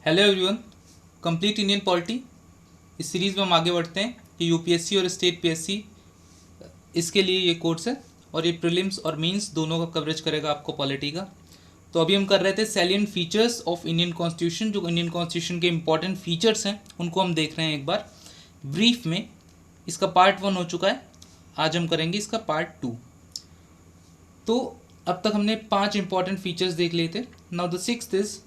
Hello everyone. Complete Indian polity इस series में हम आगे बढ़ते हैं कि यूपीएससी और स्टेट पीएससी इसके लिए ये कोर्स है और ये प्रीलिम्स और मेंस दोनों का कवरेज करेगा आपको पॉलिटी का। तो अभी हम कर रहे थे salient features of Indian constitution. जो इंडियन कॉन्स्टिट्यूशन के इंपॉर्टेंट फीचर्स हैं उनको हम देख रहे हैं एक बार ब्रीफ में। इसका पार्ट 1 हो चुका है, आज हम करेंगे इसका पार्ट 2। तो अब तक हमने 5 इंपॉर्टेंट फीचर्स देख लिए थे। Now the sixth is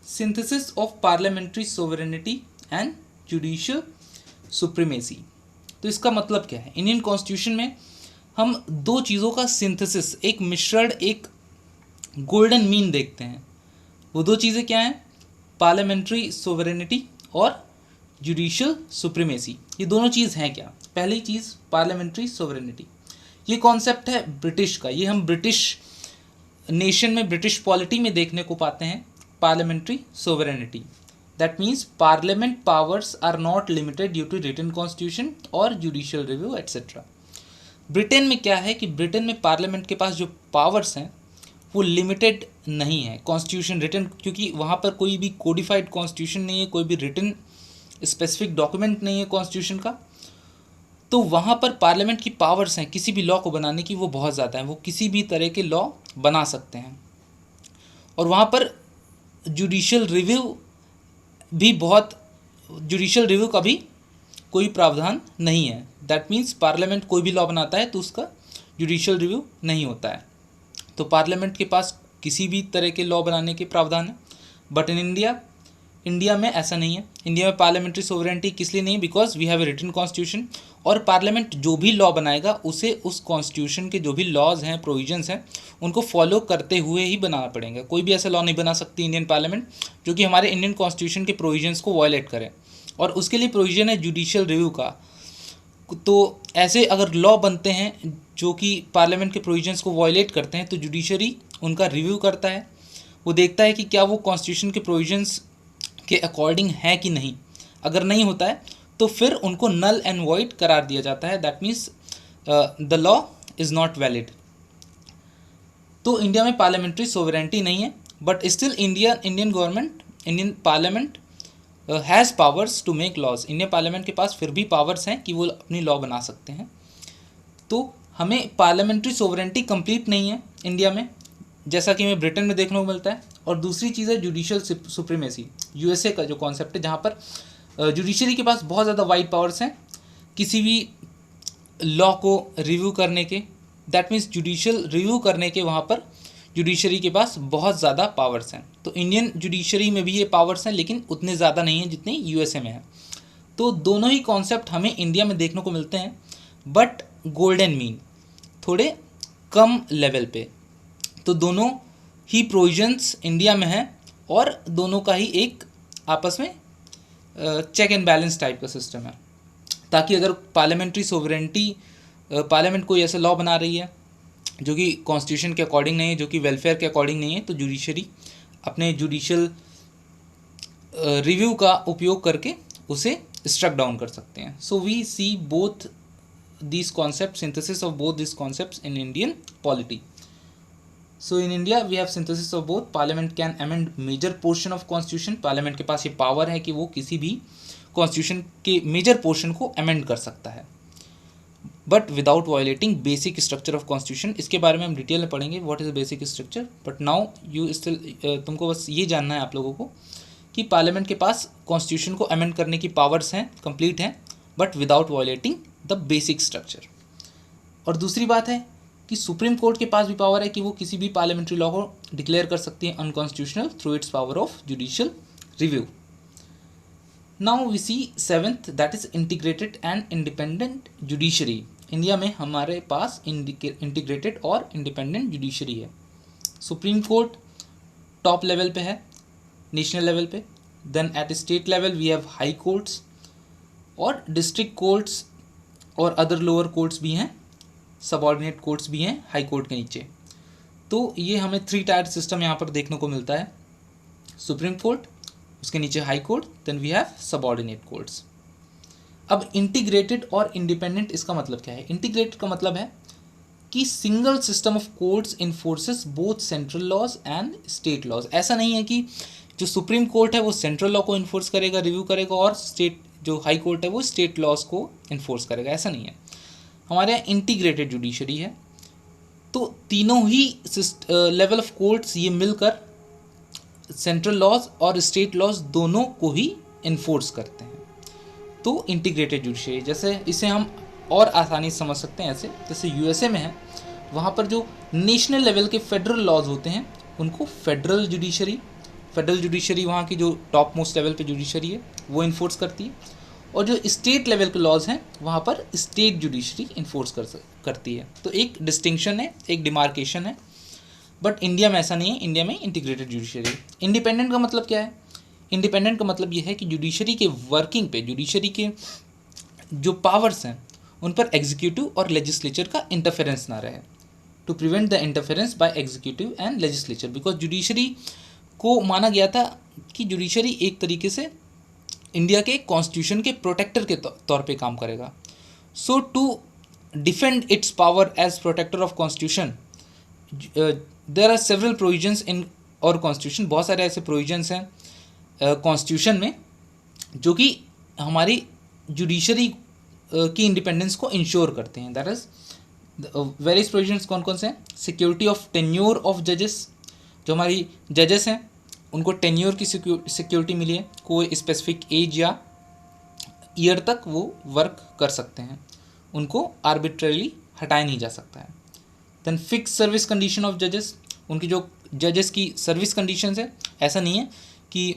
synthesis of parliamentary sovereignty and judicial supremacy. तो इसका मतलब क्या है? इंडियन कॉन्स्टिट्यूशन में हम दो चीज़ों का सिंथेसिस, एक मिश्रण, एक गोल्डन मीन देखते हैं। वो दो चीज़ें क्या हैं? पार्लियामेंट्री सोवरेनिटी और जुडिशियल सुप्रीमेसी। ये दोनों चीज़ हैं क्या? पहली चीज़ पार्लियामेंट्री सोवरेनिटी, ये कॉन्सेप्ट है ब्रिटिश का। ये हम ब्रिटिश नेशन में, ब्रिटिश पॉलिटी में देखने को पाते हैं। Parliamentary sovereignty, that means parliament powers are not limited due to written constitution और जुडिशियल रिव्यू एट्सेट्रा। ब्रिटेन में क्या है कि ब्रिटेन में पार्लियामेंट के पास जो पावर्स हैं वो लिमिटेड नहीं है कॉन्स्टिट्यूशन रिटन, क्योंकि वहाँ पर कोई भी कोडिफाइड कॉन्स्टिट्यूशन नहीं है, कोई भी रिटन स्पेसिफिक डॉक्यूमेंट नहीं है कॉन्स्टिट्यूशन का। तो वहाँ पर पार्लियामेंट की पावर्स हैं किसी भी लॉ को बनाने की, वो बहुत ज़्यादा है। वो किसी भी तरह के लॉ बना सकते हैं और वहाँ पर जुडिशियल रिव्यू का भी कोई प्रावधान नहीं है। दैट मीन्स पार्लियामेंट कोई भी लॉ बनाता है तो उसका जुडिशियल रिव्यू नहीं होता है। तो पार्लियामेंट के पास किसी भी तरह के लॉ बनाने के प्रावधान है। बट इन इंडिया में ऐसा नहीं है। इंडिया में पार्लियामेंट्री सोवरेनिटी किस लिए नहीं है? Because we have a written constitution और पार्लियामेंट जो भी लॉ बनाएगा उसे उस कॉन्स्टिट्यूशन के जो भी लॉज हैं, प्रोविजंस हैं, उनको फॉलो करते हुए ही बनाना पड़ेगा। कोई भी ऐसा लॉ नहीं बना सकती इंडियन पार्लियामेंट जो कि हमारे इंडियन कॉन्स्टिट्यूशन के प्रोविजंस को वायलेट करे। और उसके लिए प्रोविजन है जुडिशियल रिव्यू का। तो ऐसे अगर लॉ बनते हैं जो कि पार्लियामेंट के प्रोविजंस को वायलेट करते हैं तो जुडिशरी उनका रिव्यू करता है। वो देखता है कि क्या वो कॉन्स्टिट्यूशन के प्रोविजंस के अकॉर्डिंग है कि नहीं। अगर नहीं होता है तो फिर उनको नल एंड वॉइड करार दिया जाता है। That means the law is not valid. तो इंडिया में पार्लियामेंट्री सोवरेनिटी नहीं है, but still Indian parliament has powers to make laws. Indian parliament के पास फिर भी पावर्स हैं कि वो अपनी लॉ बना सकते हैं। तो हमें पार्लियामेंट्री सोवरेनिटी कंप्लीट नहीं है इंडिया में, जैसा कि हमें ब्रिटेन में देखने को मिलता है। और दूसरी चीज़ है जुडिशियल सुप्रीमेसी, यूएसए का जो कॉन्सेप्ट है, जहाँ पर जुडिशरी के पास बहुत ज़्यादा वाइड पावर्स हैं किसी भी लॉ को रिव्यू करने के। दैट मीन्स जुडिशियल रिव्यू करने के वहाँ पर जुडिशरी के पास बहुत ज़्यादा पावर्स हैं। तो इंडियन जुडिशरी में भी ये पावर्स हैं लेकिन उतने ज़्यादा नहीं हैं जितने यूएसए में हैं। तो दोनों ही कॉन्सेप्ट हमें इंडिया में देखने को मिलते हैं, बट गोल्डन मीन थोड़े कम लेवल पे। तो दोनों ही प्रोविजंस इंडिया में हैं और दोनों का ही एक आपस में चेक एंड बैलेंस टाइप का सिस्टम है, ताकि अगर पार्लियामेंट्री सोवरेनिटी, पार्लियामेंट कोई ऐसा लॉ बना रही है जो कि कॉन्स्टिट्यूशन के अकॉर्डिंग नहीं है, जो कि वेलफेयर के अकॉर्डिंग नहीं है, तो जुडिशरी अपने जुडिशियल रिव्यू का उपयोग करके उसे स्ट्रक डाउन कर सकते हैं। So we see both these concepts, synthesis of both these concepts in Indian polity. So in India we have synthesis of both. Parliament can amend major portion of constitution. Parliament के पास ये power है कि वो किसी भी constitution के major portion को amend कर सकता है, but without violating basic structure of constitution. इसके बारे में हम डिटेल में पढ़ेंगे what is the basic structure, but now you still तुमको बस ये जानना है आप लोगों को कि पार्लियामेंट के पास कॉन्स्टिट्यूशन को अमेंड करने की पावर्स हैं, कंप्लीट हैं, but without violating the basic structure. और दूसरी बात है कि सुप्रीम कोर्ट के पास भी पावर है कि वो किसी भी पार्लियामेंट्री लॉ को डिक्लेयर कर सकती है unconstitutional through its power of judicial review. Now we see seventh, that is integrated and independent judiciary. India में हमारे पास इंटीग्रेटेड और इंडिपेंडेंट जुडिशरी है। सुप्रीम कोर्ट टॉप लेवल पे है, नेशनल लेवल पे। Then at state level we have high courts और district courts और अदर लोअर कोर्ट्स भी हैं, सबऑर्डिनेट कोर्ट्स भी हैं हाई कोर्ट के नीचे। तो ये हमें 3 टायर सिस्टम यहाँ पर देखने को मिलता है। सुप्रीम कोर्ट, उसके नीचे high court, then we have subordinate courts. अब इंटीग्रेटेड और इंडिपेंडेंट, इसका मतलब क्या है? इंटीग्रेटेड का मतलब है कि single system of courts enforces both central laws and state laws. ऐसा नहीं है कि जो सुप्रीम कोर्ट है वो सेंट्रल लॉ को इन्फोर्स करेगा, रिव्यू करेगा, और स्टेट जो हाई कोर्ट है वो स्टेट लॉज को इन्फोर्स करेगा। ऐसा नहीं है, हमारे यहाँ इंटीग्रेटेड जुडिशरी है। तो तीनों ही लेवल ऑफ कोर्ट्स ये मिलकर सेंट्रल लॉज और स्टेट लॉज दोनों को ही इन्फोर्स करते हैं। तो इंटीग्रेटेड जुडिशरी, जैसे इसे हम और आसानी से समझ सकते हैं ऐसे, जैसे यूएसए में है, वहाँ पर जो नेशनल लेवल के फेडरल लॉज होते हैं उनको फेडरल जुडिशरी वहाँ की जो टॉप मोस्ट लेवल पे जुडिशरी है वो इन्फोर्स करती है, और जो स्टेट लेवल के लॉज हैं वहाँ पर स्टेट जुडिशरी इन्फोर्स करती है। तो एक डिस्टिंक्शन है, एक डिमार्केशन है। बट इंडिया में ऐसा नहीं है, इंडिया में इंटीग्रेटेड जुडिशरी। इंडिपेंडेंट का मतलब क्या है? इंडिपेंडेंट का मतलब ये है कि जुडिशरी के वर्किंग पे, जुडिशरी के जो पावर्स हैं उन पर एग्जीक्यूटिव और लेजिस्लेचर का इंटरफेरेंस ना रहे, to prevent the interference by executive and legislature. Because judiciary को माना गया था कि जुडिशरी एक तरीके से इंडिया के कॉन्स्टिट्यूशन के प्रोटेक्टर के तौर पे काम करेगा। So to defend its power as protector of constitution, there are several provisions in our constitution. बहुत सारे ऐसे प्रोविजंस हैं कॉन्स्टिट्यूशन में जो कि हमारी जुडिशरी की इंडिपेंडेंस को इंश्योर करते हैं। दैट इज वेरियस प्रोविजंस कौन कौन से हैं? सिक्योरिटी ऑफ टेन्योर ऑफ जजेस, जो हमारी जजेस हैं उनको टेन्योर की सिक्योरिटी मिली है, कोई स्पेसिफिक एज या ईयर तक वो वर्क कर सकते हैं, उनको आर्बिट्रेरली हटाया नहीं जा सकता है। Then fix service condition of जजेस, उनकी जो जजेस की सर्विस कंडीशंस है, ऐसा नहीं है कि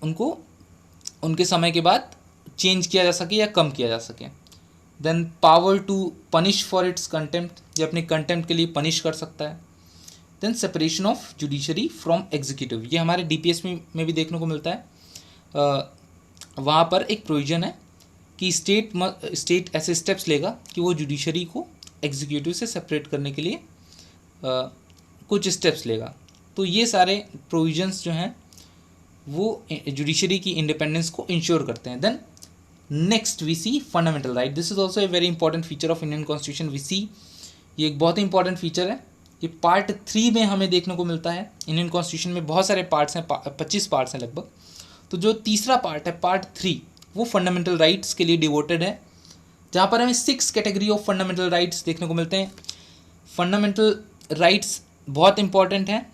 उनको उनके समय के बाद चेंज किया जा सके या कम किया जा सके। Then power to punish for its contempt, ये अपने कंटेम्प्ट के लिए पनिश कर सकता है। Then separation of judiciary from executive, ये हमारे डीपीएस में भी देखने को मिलता है। वहाँ पर एक प्रोविजन है कि स्टेट ऐसे स्टेप्स लेगा कि वो जुडिशरी को एग्जीक्यूटिव से सेपरेट करने के लिए कुछ स्टेप्स लेगा। तो ये सारे प्रोविजंस जो हैं वो जुडिशरी की इंडिपेंडेंस को इंश्योर करते हैं। Then next we see fundamental right, this is also a very important feature of Indian constitution. We see, ये एक बहुत ही इंपॉर्टेंट फीचर है, ये पार्ट 3 में हमें देखने को मिलता है। इंडियन कॉन्स्टिट्यूशन में बहुत सारे पार्ट्स हैं, 25 पार्ट्स हैं लगभग। तो जो तीसरा पार्ट है, पार्ट 3, वो फंडामेंटल राइट्स के लिए डिवोटेड है, जहाँ पर हमें 6 कैटेगरी ऑफ फंडामेंटल राइट्स देखने को मिलते हैं। फंडामेंटल राइट्स बहुत इंपॉर्टेंट हैं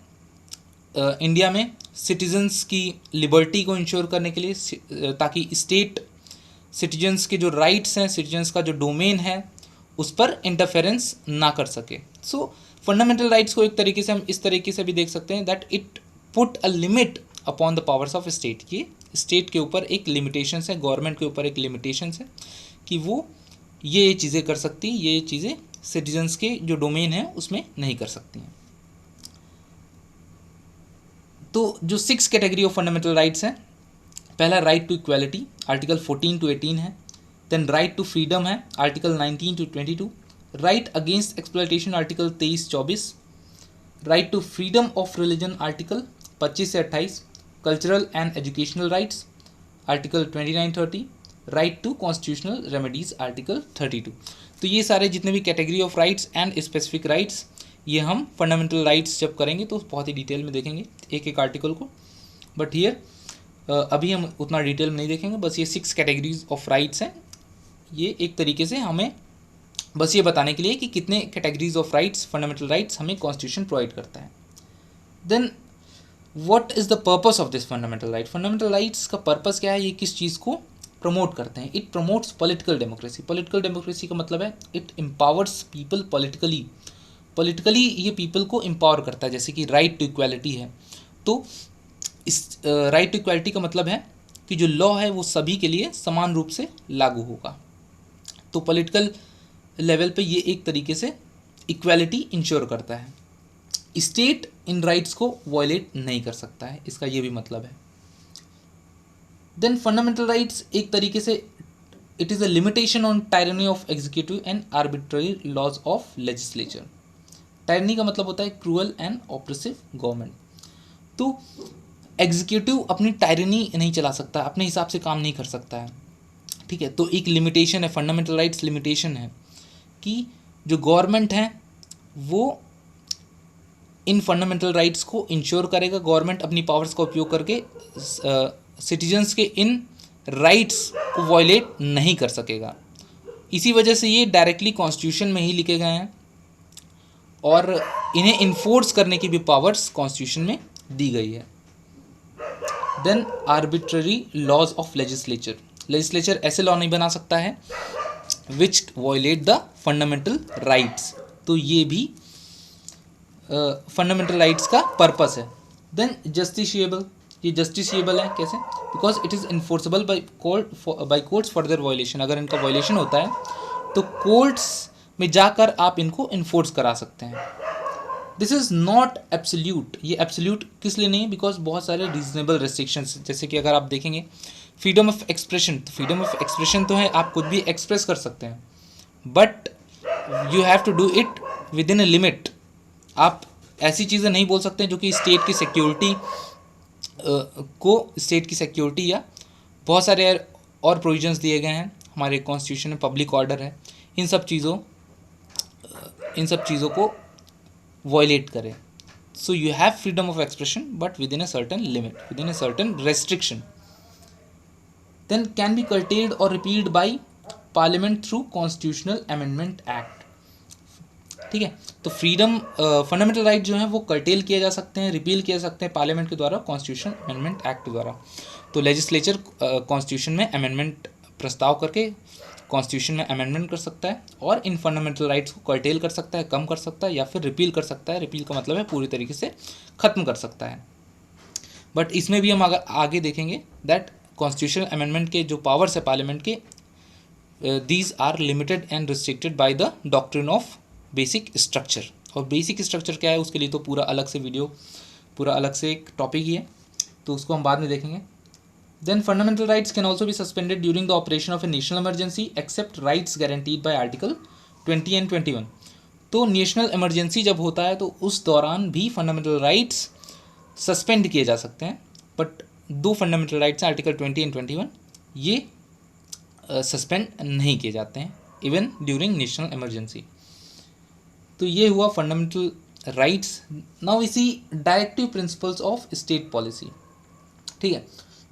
इंडिया में सिटीजन्स की लिबर्टी को इंश्योर करने के लिए, ताकि स्टेट सिटीजन्स के जो राइट्स हैं, सिटीजन्स का जो डोमेन है, उस पर इंटरफेरेंस ना कर सके। सो फंडामेंटल राइट्स को एक तरीके से हम इस तरीके से भी देख सकते हैं that it put a limit upon the powers of state. ये स्टेट के ऊपर एक लिमिटेशंस है, गवर्नमेंट के ऊपर एक लिमिटेशंस है कि वो ये चीज़ें कर सकती, ये चीज़ें सिटीजन्स के जो डोमेन है उसमें नहीं कर सकती हैं। तो जो 6 कैटेगरी ऑफ फंडामेंटल राइट्स हैं, पहला right to equality, article 14 to 18 है। देन राइट टू फ्रीडम है, article 19 to 22। Right against exploitation, article 23-24। Right to freedom of religion, article 25 से 28। Cultural and educational rights, article 29-30। Right to constitutional remedies, article 32। तो ये सारे जितने भी category of rights and specific rights, ये हम fundamental rights जब करेंगे तो बहुत ही डिटेल में देखेंगे एक एक आर्टिकल को। बट हियर अभी हम उतना डिटेल में नहीं देखेंगे, बस ये 6 कैटेगरीज ऑफ राइट्स हैं। ये एक तरीके से हमें बस ये बताने के लिए कि कितने categories of rights, fundamental rights हमें कॉन्स्टिट्यूशन प्रोवाइड करता है। Then what is the purpose of this fundamental right? Fundamental rights का पर्पस क्या है? ये किस चीज़ को प्रमोट करते हैं? It promotes political democracy. Political democracy का मतलब है इट एम्पावर्स पीपल पॉलिटिकली ये पीपल को एम्पावर करता है। जैसे कि राइट टू इक्वालिटी है, तो इस राइट टू इक्वालिटी का मतलब है कि जो लॉ है वो सभी के लिए समान रूप से लागू होगा। तो पॉलिटिकल लेवल पे ये एक तरीके से इक्वालिटी इंश्योर करता है। स्टेट इन राइट्स को वायलेट नहीं कर सकता है, इसका ये भी मतलब है। देन फंडामेंटल राइट्स एक तरीके से it is a limitation on tyranny of executive and arbitrary laws of legislature. Tyranny का मतलब होता है क्रूअल एंड ऑप्रेसिव गवर्नमेंट। तो एग्जीक्यूटिव अपनी टायरनी नहीं चला सकता, अपने हिसाब से काम नहीं कर सकता है, ठीक है। तो एक लिमिटेशन है, फंडामेंटल राइट्स लिमिटेशन है कि जो गवर्नमेंट है वो इन फंडामेंटल राइट्स को इंश्योर करेगा। गवर्नमेंट अपनी पावर्स का उपयोग करके सिटीजन्स के इन राइट्स को वायलेट नहीं कर सकेगा। इसी वजह से ये डायरेक्टली कॉन्स्टिट्यूशन में ही लिखे गए हैं और इन्हें इन्फोर्स करने की भी पावर्स कॉन्स्टिट्यूशन में दी गई है। Then arbitrary laws of legislature. Legislature ऐसे लॉ नहीं बना सकता है which violate the fundamental rights. तो ये भी फंडामेंटल राइट्स का पर्पस है। देन जस्टिशिएबल, ये जस्टिशिएबल है कैसे? Because it is enforceable by courts for their violation. अगर इनका वायलेशन होता है तो कोर्ट्स में जाकर आप इनको इन्फोर्स करा सकते हैं। This is not absolute. ये एब्सोल्यूट किस लिए नहीं है? बिकॉज बहुत सारे रीजनेबल रेस्ट्रिक्शंस, जैसे कि अगर आप देखेंगे फ्रीडम ऑफ एक्सप्रेशन, तो फ्रीडम ऑफ एक्सप्रेशन तो है, आप कुछ भी एक्सप्रेस कर सकते हैं, but you have to do it within a limit. आप ऐसी चीज़ें नहीं बोल सकते जो कि स्टेट की सिक्योरिटी या बहुत सारे और प्रोविजंस दिए गए हैं हमारे कॉन्स्टिट्यूशन में, पब्लिक ऑर्डर है, इन सब चीज़ों को वायलेट करें। So you have freedom of expression but within a certain limit, within a certain restriction. Then can be curtailed और repealed by parliament through constitutional amendment act. ठीक है, तो freedom fundamental right जो है वो cartel किए जा सकते हैं, रिपील किए जा सकते हैं पार्लियामेंट के द्वारा, कॉन्स्टिट्यूशन अमेंडमेंट एक्ट द्वारा। तो लेजिस्लेचर कॉन्स्टिट्यूशन में अमेंडमेंट प्रस्ताव करके कॉन्स्टिट्यूशन में अमेंडमेंट कर सकता है और इन फंडामेंटल राइट्स को कर्टेल कर सकता है, कम कर सकता है, या फिर रिपील कर सकता है। रिपील का मतलब है पूरी तरीके से ख़त्म कर सकता है। बट इसमें भी हम आगे देखेंगे दैट कॉन्स्टिट्यूशनल अमेंडमेंट के जो पावर्स है पार्लियामेंट के, these are limited and restricted by the doctrine of basic structure. और बेसिक स्ट्रक्चर क्या है उसके लिए तो पूरा अलग से एक टॉपिक ही है, तो उसको हम बाद में देखेंगे। Then fundamental rights can also be suspended during the operation of a national emergency except rights guaranteed by article 20 and 21। तो नेशनल इमरजेंसी जब होता है तो उस दौरान भी फंडामेंटल राइट्स सस्पेंड किए जा सकते हैं, बट दो फंडामेंटल राइट्स हैं आर्टिकल 20 एंड 21, ये सस्पेंड नहीं किए जाते हैं इवन ड्यूरिंग नेशनल इमरजेंसी। तो ये हुआ fundamental rights. Now we see directive principles of state policy. ठीक है,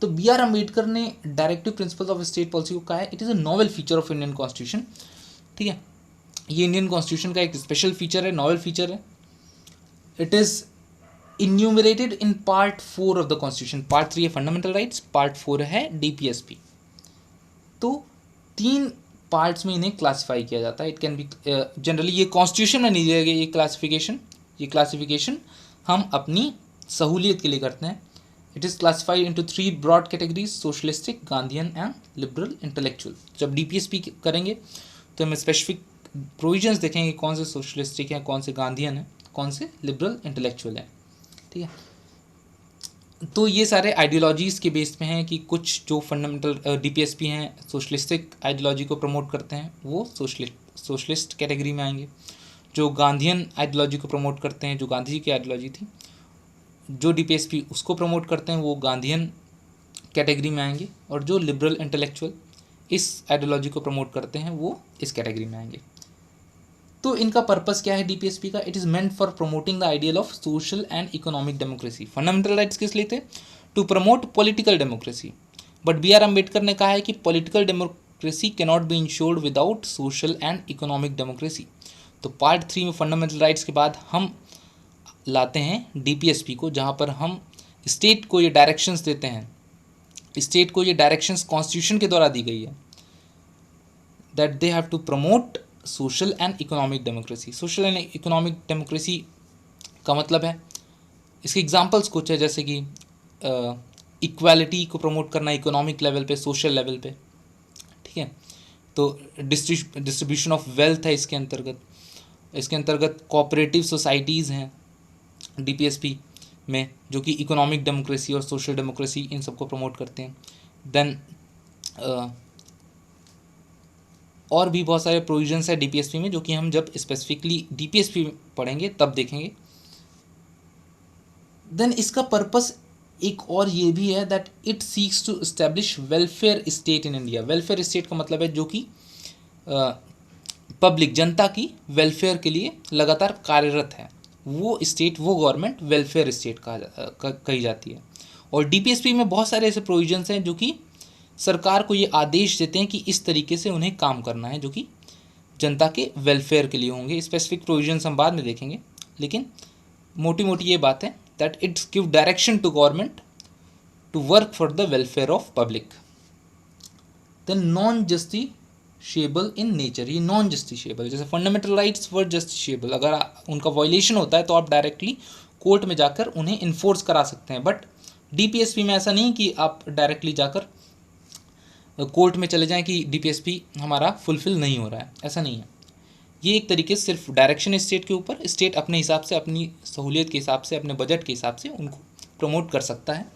तो बी आर अम्बेडकर ने directive principles of state policy को कहा है it is a novel feature of Indian constitution. ठीक है, ये इंडियन कॉन्स्टिट्यूशन का एक स्पेशल फीचर है, नॉवेल फीचर है। It is enumerated in part 4 of the constitution. Part 3 है फंडामेंटल राइट्स, पार्ट 4 है डीपीएसपी। तो 3 पार्ट्स में इन्हें क्लासिफाई किया जाता है। इट कैन बी जनरली, ये कॉन्स्टिट्यूशन में नहीं दिया गया ये क्लासिफिकेशन हम अपनी सहूलियत के लिए करते हैं। It is classified into 3 broad categories, socialistic, Gandhian and liberal intellectual. जब डीपीएसपी करेंगे तो हम स्पेसिफिक प्रोविजंस देखेंगे कौन से सोशलिस्टिक हैं, कौन से गांधीयन हैं, कौन से लिबरल इंटेलेक्चुअल हैं। ठीक है, तो ये सारे आइडियोलॉजीज़ के बेस पे हैं कि कुछ जो फंडामेंटल डीपीएसपी हैं सोशलिस्टिक आइडियोलॉजी को प्रमोट करते हैं वो सोशलिस्ट कैटेगरी में आएंगे। जो गांधीयन आइडियोलॉजी को प्रमोट करते हैं, जो गांधी जी की आइडियोलॉजी थी, जो डीपीएसपी उसको प्रमोट करते हैं वो गांधीयन कैटेगरी में आएंगे, और जो लिबरल इंटेलेक्चुअल इस आइडियोलॉजी को प्रमोट करते हैं वो इस कैटेगरी में आएंगे। तो इनका पर्पस क्या है डीपीएसपी का? It is meant for promoting the ideal of social and economic democracy. Fundamental rights किस लिए थे? To promote political democracy. But B R Ambedkar ने कहा है कि political democracy can not be ensured without social and economic democracy. तो part 3 में fundamental rights के बाद हम लाते हैं डीपीएसपी को, जहाँ पर हम स्टेट को ये डायरेक्शंस देते हैं। स्टेट को ये डायरेक्शंस कॉन्स्टिट्यूशन के द्वारा दी गई है that they have to promote social and economic democracy. Social and economic democracy का मतलब है, इसके एग्जांपल्स कुछ है, जैसे कि इक्वालिटी को प्रमोट करना इकोनॉमिक लेवल पे, सोशल लेवल पे। ठीक है, तो डिस्ट्रीब्यूशन ऑफ वेल्थ है इसके अंतर्गत कोऑपरेटिव सोसाइटीज़ हैं डीपीएसपी में, जो कि इकोनॉमिक डेमोक्रेसी और सोशल डेमोक्रेसी इन सबको प्रमोट करते हैं। देन और भी बहुत सारे प्रोविजंस है डीपीएसपी में, जो कि हम जब स्पेसिफिकली डीपीएसपी पढ़ेंगे तब देखेंगे। देन इसका पर्पस एक और ये भी है that it seeks to establish welfare state in India. Welfare state का मतलब है जो कि पब्लिक जनता की वेलफेयर के लिए लगातार कार्यरत है। वो स्टेट, वो गवर्नमेंट वेलफेयर स्टेट कही जाती है। और डीपीएसपी में बहुत सारे ऐसे प्रोविजंस हैं जो कि सरकार को ये आदेश देते हैं कि इस तरीके से उन्हें काम करना है, जो कि जनता के वेलफेयर के लिए होंगे। स्पेसिफिक प्रोविजंस हम बाद में देखेंगे, लेकिन मोटी मोटी ये बात है that it's give direction to government to work for the welfare of public. Then non justiciable in nature, ये नॉन जस्टिशिएबल, जैसे फंडामेंटल राइट्स वर जस्टिशिएबल, अगर उनका वायलेशन होता है तो आप डायरेक्टली कोर्ट में जाकर उन्हें इन्फोर्स करा सकते हैं। बट डीपीएसपी में ऐसा नहीं कि आप डायरेक्टली जाकर कोर्ट में चले जाएं कि डीपीएसपी हमारा फुलफिल नहीं हो रहा है, ऐसा नहीं है। ये एक तरीके से सिर्फ डायरेक्शन स्टेट के ऊपर, स्टेट अपने हिसाब से, अपनी सहूलियत के हिसाब से, अपने बजट के हिसाब से उनको प्रमोट कर सकता है।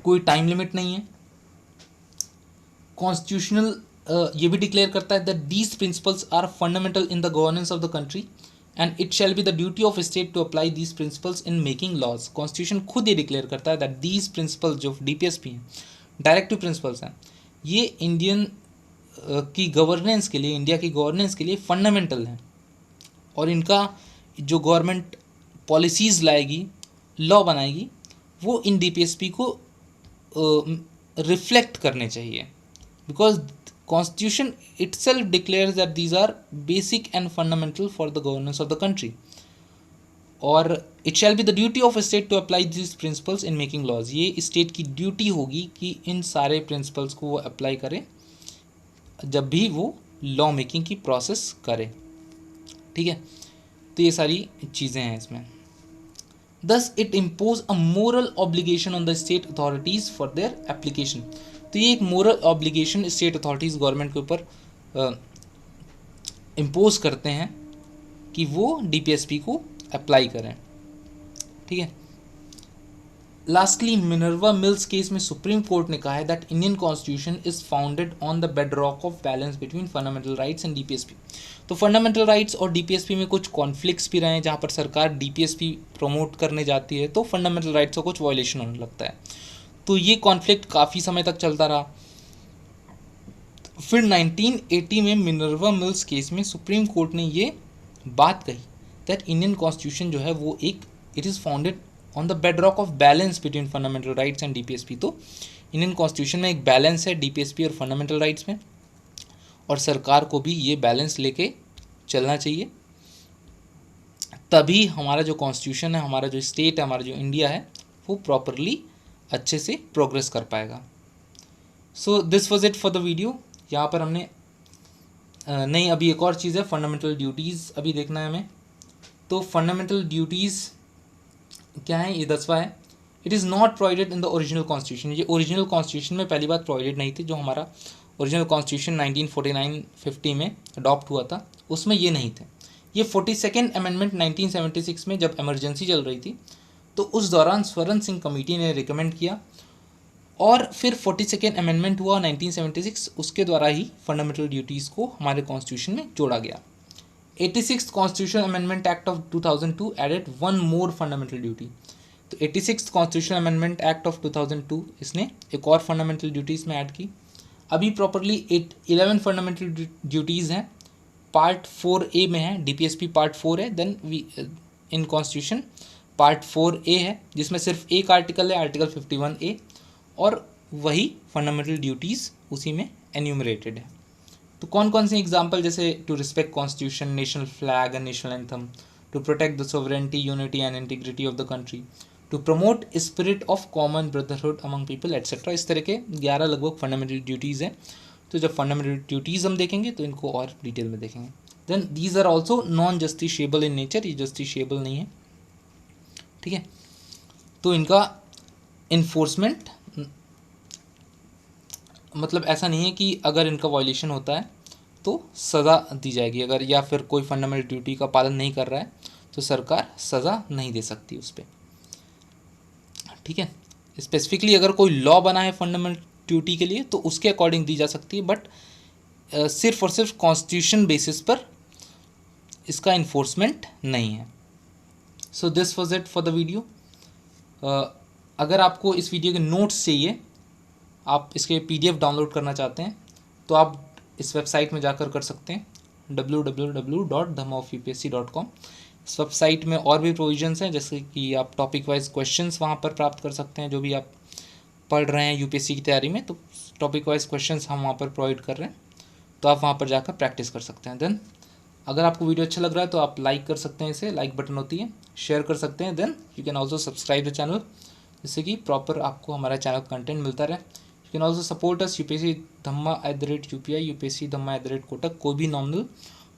कोई टाइम लिमिट नहीं है। कॉन्स्टिट्यूशनल ये भी डिक्लेयर करता है that these principles are fundamental in the governance of the country and it shall be the duty of state to apply these principles in making laws. Constitution खुद ये declare करता है दैट दीज प्रिंसिपल्स जो DPSP हैं, directive principles हैं, ये Indian की governance के लिए, इंडिया की गवर्नेंस के लिए फंडामेंटल हैं, और इनका जो गवर्नमेंट पॉलिसीज़ लाएगी, लॉ बनाएगी, वो इन डीपीएसपी को रिफ्लेक्ट करने चाहिए, because constitution itself declares that these are basic and fundamental for the governance of the country. और it shall be the duty of state to apply this principles in making laws, ये state की duty होगी कि इन सारे principles को वो apply करे जब भी वो लॉ मेकिंग की प्रोसेस करे। ठीक है, तो ये सारी चीज़ें हैं इसमें। Thus it impose a moral obligation on the state authorities for their application। तो ये एक moral obligation state authorities government के ऊपर इम्पोज करते हैं कि वो डीपीएसपी को अप्लाई करें। ठीक है, लास्टली मिनर्वा मिल्स केस में सुप्रीम कोर्ट ने कहा है that Indian constitution is founded on the bed rock of balance between fundamental rights and DPSP. तो फंडामेंटल राइट्स और डीपीएसपी में कुछ कॉन्फ्लिक्ट्स भी रहे हैं, जहाँ पर सरकार डीपीएसपी प्रमोट करने जाती है तो फंडामेंटल राइट्स का कुछ वायलेशन होने लगता है। तो ये कॉन्फ्लिक्ट काफ़ी समय तक चलता रहा। फिर 1980 में मिनर्वा मिल्स केस में सुप्रीम कोर्ट ने ये बात कही दैट इंडियन कॉन्स्टिट्यूशन जो है वो एक, it is founded on the bed rock of balance between fundamental rights and DPSP. तो इंडियन कॉन्स्टिट्यूशन में एक बैलेंस है डीपीएसपी और फंडामेंटल राइट्स में, और सरकार को भी ये बैलेंस लेके चलना चाहिए, तभी हमारा जो कॉन्स्टिट्यूशन है, हमारा जो स्टेट है, हमारा जो इंडिया है, वो प्रॉपरली अच्छे से प्रोग्रेस कर पाएगा। सो this was it for the video. यहाँ पर हमने नहीं, अभी एक और चीज़ है, फंडामेंटल ड्यूटीज़ अभी देखना है हमें। तो फंडामेंटल ड्यूटीज़ क्या है, ये 10वां है। It is not provided in the original constitution. ये ओरिजिनल कॉन्स्टिट्यूशन में पहली बात प्रोवाइडेड नहीं थी। जो हमारा ओरिजिनल कॉन्स्टिट्यूशन 1949-50 में अडॉप्ट हुआ था, उसमें ये नहीं थे। ये 42nd अमेंडमेंट 1976 में जब इमरजेंसी चल रही थी, तो उस दौरान स्वर्ण सिंह कमेटी ने रिकमेंड किया, और फिर 42nd अमेंडमेंट हुआ 1976, उसके द्वारा ही फंडामेंटल ड्यूटीज़ को हमारे कॉन्स्टिट्यूशन में जोड़ा गया। 86th constitutional amendment act of 2002 added one more fundamental duty. तो 86th constitutional amendment act of 2002 इसने एक और फंडामेंटल ड्यूटीज़ में ऐड की। अभी प्रॉपरली 11 फंडामेंटल ड्यूटीज़ हैं, पार्ट 4A में है, डीपीएसपी पार्ट 4 है, then in constitution part 4A है, जिसमें सिर्फ एक आर्टिकल है, आर्टिकल 51A, और वही फंडामेंटल ड्यूटीज़ उसी में एन्यूमरेटेड है। तो कौन कौन से एग्जाम्पल, जैसे to respect constitution, national flag and national anthem, to protect the sovereignty, unity and integrity of the country, to promote spirit of common brotherhood among people etcetera. इस तरह के 11 लगभग फंडामेंटल ड्यूटीज़ हैं। तो जब फंडामेंटल ड्यूटीज़ हम देखेंगे तो इनको और डिटेल में देखेंगे। Then these are also non justiciable in nature, ये जस्टिशिएबल नहीं है। ठीक है, तो इनका इन्फोर्समेंट मतलब ऐसा नहीं है कि अगर इनका वायलेशन होता है तो सज़ा दी जाएगी, अगर या फिर कोई फंडामेंटल ड्यूटी का पालन नहीं कर रहा है तो सरकार सज़ा नहीं दे सकती उस पर। ठीक है, स्पेसिफिकली अगर कोई लॉ बना है फंडामेंटल ड्यूटी के लिए तो उसके अकॉर्डिंग दी जा सकती है, बट सिर्फ और सिर्फ कॉन्स्टिट्यूशन बेसिस पर इसका इन्फोर्समेंट नहीं है। सो this was it for the video. अगर आपको इस वीडियो के नोट्स चाहिए, आप इसके PDF डाउनलोड करना चाहते हैं, तो आप इस वेबसाइट में जाकर कर सकते हैं www.dhamofupsc.com। इस वेबसाइट में और भी प्रोविजंस हैं, जैसे कि आप टॉपिक वाइज क्वेश्चंस वहाँ पर प्राप्त कर सकते हैं। जो भी आप पढ़ रहे हैं यूपीएससी की तैयारी में, तो टॉपिक वाइज क्वेश्चंस हम वहाँ पर प्रोवाइड कर रहे हैं, तो आप वहाँ पर जाकर प्रैक्टिस कर सकते हैं। देन अगर आपको वीडियो अच्छा लग रहा है तो आप लाइक कर सकते हैं, इसे लाइक बटन होती है, शेयर कर सकते हैं। Then you can also subscribe the channel, जिससे कि प्रॉपर आपको हमारा चैनल कंटेंट मिलता रहे। You can also support us UPSC Dhamma @UPI, UPSC Dhamma @कोटक। कोई भी नॉमिनल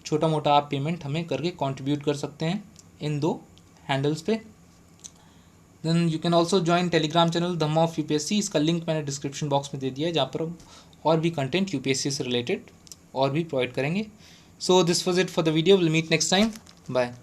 छोटा मोटा आप पेमेंट हमें करके कंट्रीब्यूट कर सकते हैं इन 2 हैंडल्स पे। Then you can also join telegram channel Dhamma of UPSC, इसका लिंक मैंने डिस्क्रिप्शन बॉक्स में दे दिया है, जहाँ पर और भी कंटेंट यूपीएससी से रिलेटेड और भी प्रोवाइड करेंगे। So this was it for the video, will meet next time, bye.